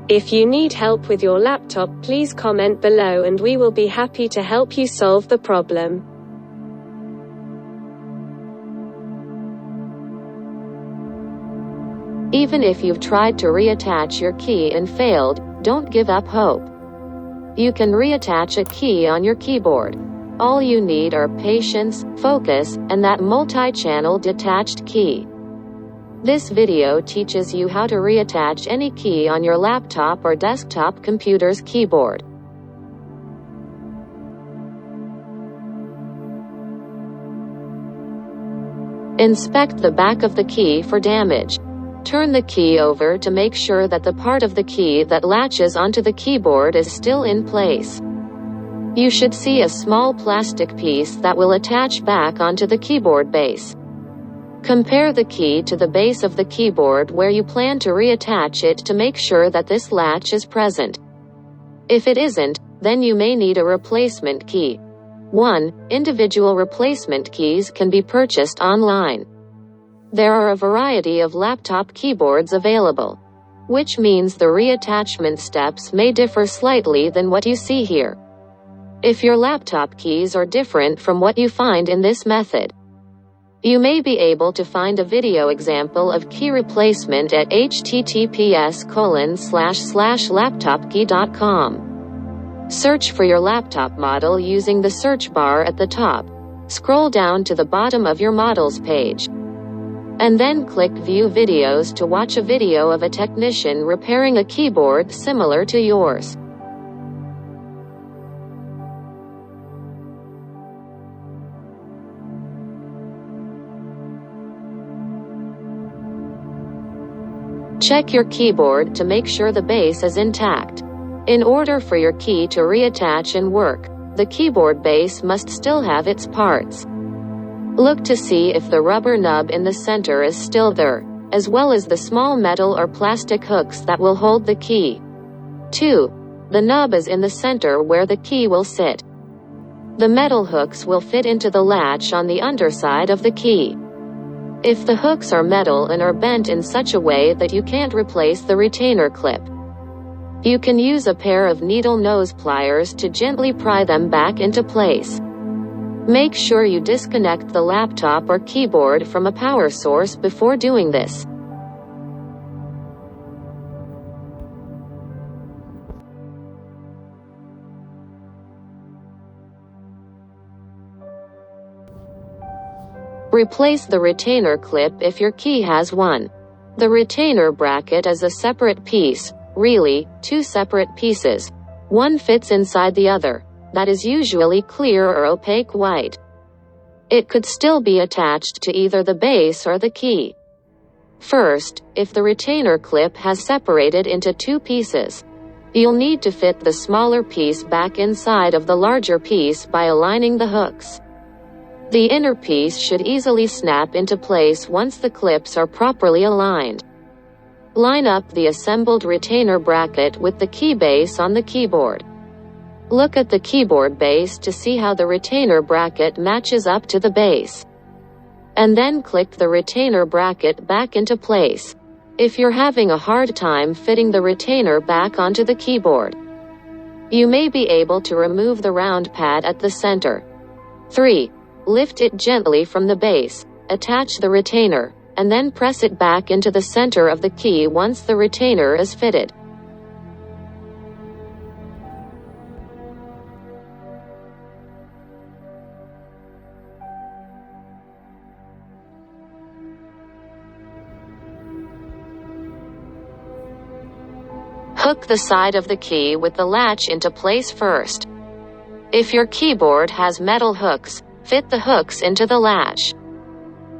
If you need help with your laptop, please comment below and we will be happy to help you solve the problem. Even if you've tried to reattach your key and failed, don't give up hope. You can reattach a key on your keyboard. All you need are patience, focus, and that multi-channel detached key. This video teaches you how to reattach any key on your laptop or desktop computer's keyboard. Inspect the back of the key for damage. Turn the key over to make sure that the part of the key that latches onto the keyboard is still in place. You should see a small plastic piece that will attach back onto the keyboard base. Compare the key to the base of the keyboard where you plan to reattach it to make sure that this latch is present. If it isn't, then you may need a replacement key. 1. Individual replacement keys can be purchased online. There are a variety of laptop keyboards available, which means the reattachment steps may differ slightly than what you see here. If your laptop keys are different from what you find in this method, you may be able to find a video example of key replacement at https://laptopkey.com. Search for your laptop model using the search bar at the top. Scroll down to the bottom of your models page, and then click View Videos to watch a video of a technician repairing a keyboard similar to yours. Check your keyboard to make sure the base is intact. In order for your key to reattach and work, the keyboard base must still have its parts. Look to see if the rubber nub in the center is still there, as well as the small metal or plastic hooks that will hold the key. 2. The nub is in the center where the key will sit. The metal hooks will fit into the latch on the underside of the key. If the hooks are metal and are bent in such a way that you can't replace the retainer clip, you can use a pair of needle nose pliers to gently pry them back into place. Make sure you disconnect the laptop or keyboard from a power source before doing this. Replace the retainer clip if your key has one. The retainer bracket is a separate piece, really, two separate pieces. One fits inside the other, that is usually clear or opaque white. It could still be attached to either the base or the key. First, if the retainer clip has separated into two pieces, you'll need to fit the smaller piece back inside of the larger piece by aligning the hooks. The inner piece should easily snap into place once the clips are properly aligned. Line up the assembled retainer bracket with the key base on the keyboard. Look at the keyboard base to see how the retainer bracket matches up to the base. And then click the retainer bracket back into place. If you're having a hard time fitting the retainer back onto the keyboard, you may be able to remove the round pad at the center. 3. Lift it gently from the base, attach the retainer, and then press it back into the center of the key once the retainer is fitted. Hook the side of the key with the latch into place first. If your keyboard has metal hooks, fit the hooks into the latch.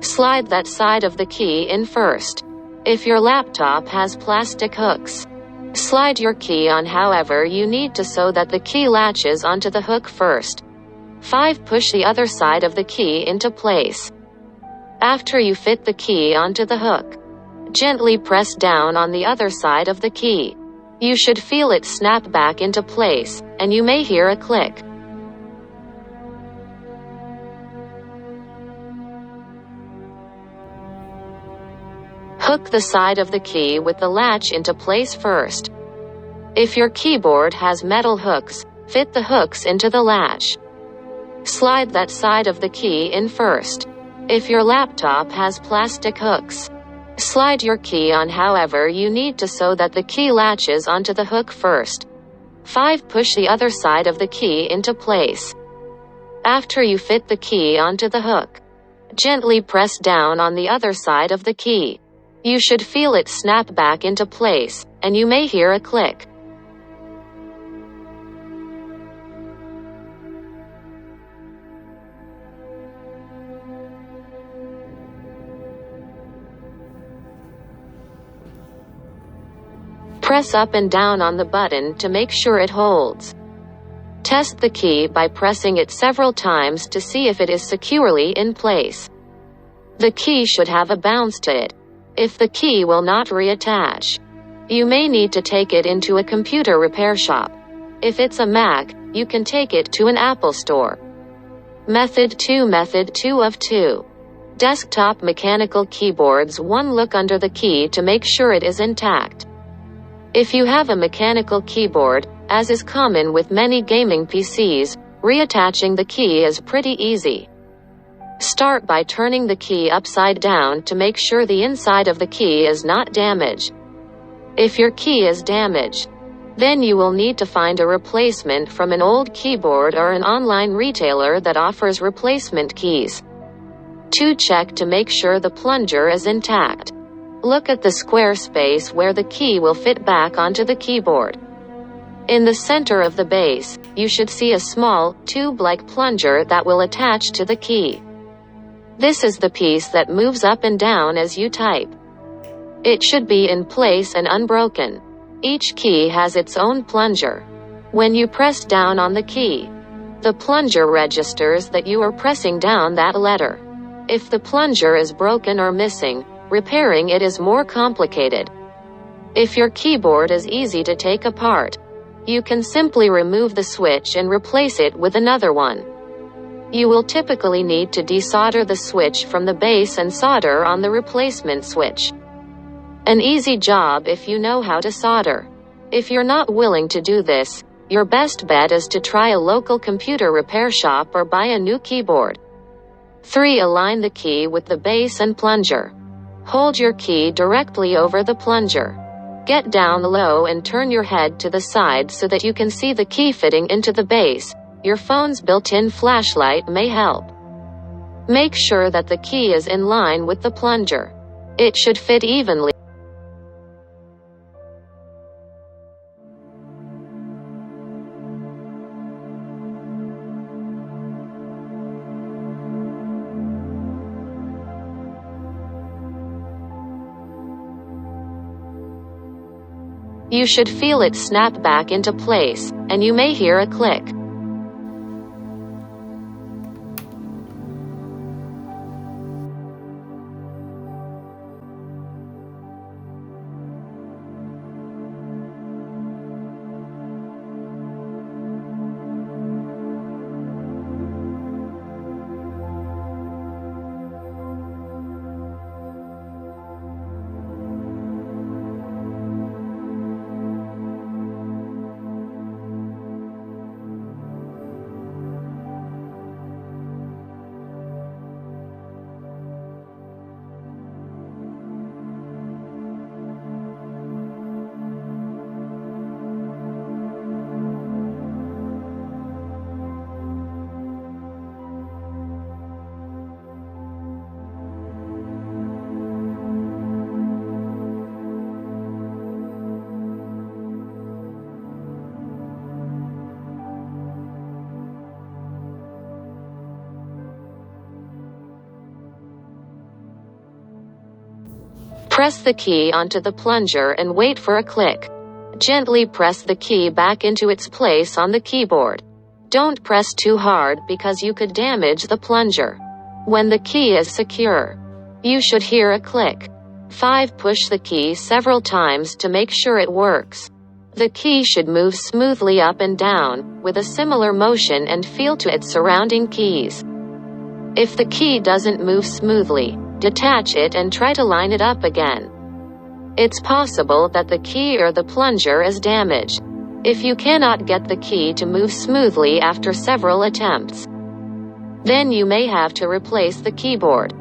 Slide that side of the key in first. If your laptop has plastic hooks, slide your key on however you need to so that the key latches onto the hook first. 5. Push the other side of the key into place. After you fit the key onto the hook, gently press down on the other side of the key. You should feel it snap back into place, and you may hear a click. Hook the side of the key with the latch into place first. If your keyboard has metal hooks, fit the hooks into the latch. Slide that side of the key in first. If your laptop has plastic hooks, slide your key on however you need to so that the key latches onto the hook first. 5. Push the other side of the key into place. After you fit the key onto the hook, gently press down on the other side of the key. You should feel it snap back into place, and you may hear a click. Press up and down on the button to make sure it holds. Test the key by pressing it several times to see if it is securely in place. The key should have a bounce to it. If the key will not reattach, you may need to take it into a computer repair shop. If it's a Mac, you can take it to an Apple store. Method 2 of 2. Desktop mechanical keyboards. 1. Look under the key to make sure it is intact. If you have a mechanical keyboard, as is common with many gaming PCs, reattaching the key is pretty easy. Start by turning the key upside down to make sure the inside of the key is not damaged. If your key is damaged, then you will need to find a replacement from an old keyboard or an online retailer that offers replacement keys. 2. Check to make sure the plunger is intact. Look at the square space where the key will fit back onto the keyboard. In the center of the base, you should see a small, tube-like plunger that will attach to the key. This is the piece that moves up and down as you type. It should be in place and unbroken. Each key has its own plunger. When you press down on the key, the plunger registers that you are pressing down that letter. If the plunger is broken or missing, repairing it is more complicated. If your keyboard is easy to take apart, you can simply remove the switch and replace it with another one. You will typically need to desolder the switch from the base and solder on the replacement switch. An easy job if you know how to solder. If you're not willing to do this, your best bet is to try a local computer repair shop or buy a new keyboard. 3. Align the key with the base and plunger. Hold your key directly over the plunger. Get down low and turn your head to the side so that you can see the key fitting into the base. Your phone's built-in flashlight may help. Make sure that the key is in line with the plunger. It should fit evenly. You should feel it snap back into place, and you may hear a click. Press the key onto the plunger and wait for a click. Gently press the key back into its place on the keyboard. Don't press too hard because you could damage the plunger. When the key is secure, you should hear a click. 5. Push the key several times to make sure it works. The key should move smoothly up and down, with a similar motion and feel to its surrounding keys. If the key doesn't move smoothly, detach it and try to line it up again. It's possible that the key or the plunger is damaged. If you cannot get the key to move smoothly after several attempts, then you may have to replace the keyboard.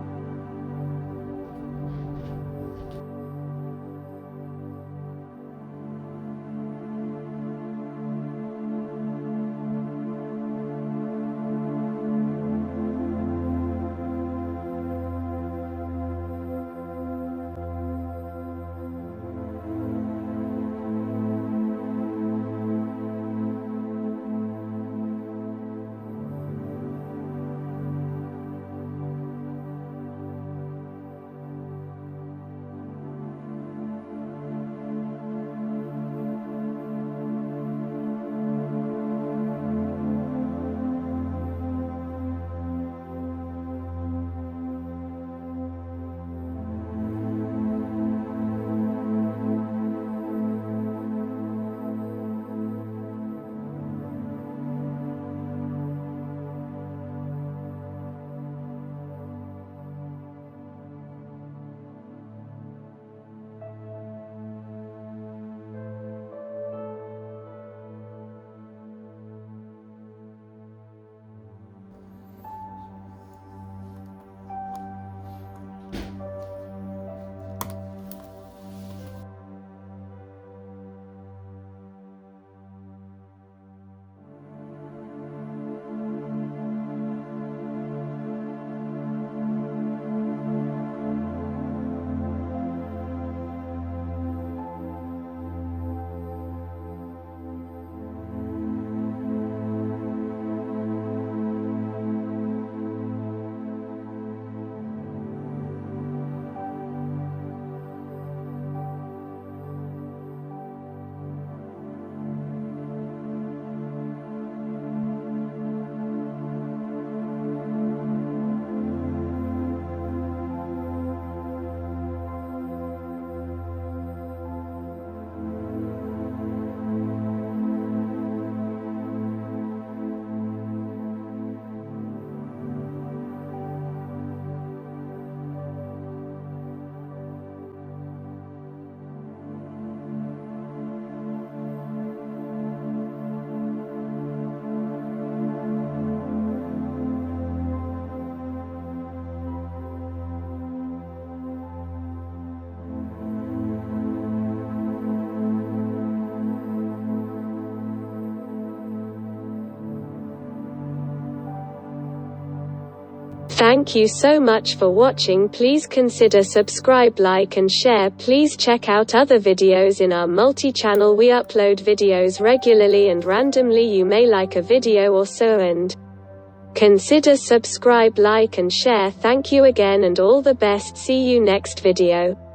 Thank you so much for watching. Please consider subscribe, like and share. Please check out other videos in our multi-channel. We upload videos regularly and randomly. You may like a video or so, and consider subscribe, like and share. Thank you again and all the best. See you next video.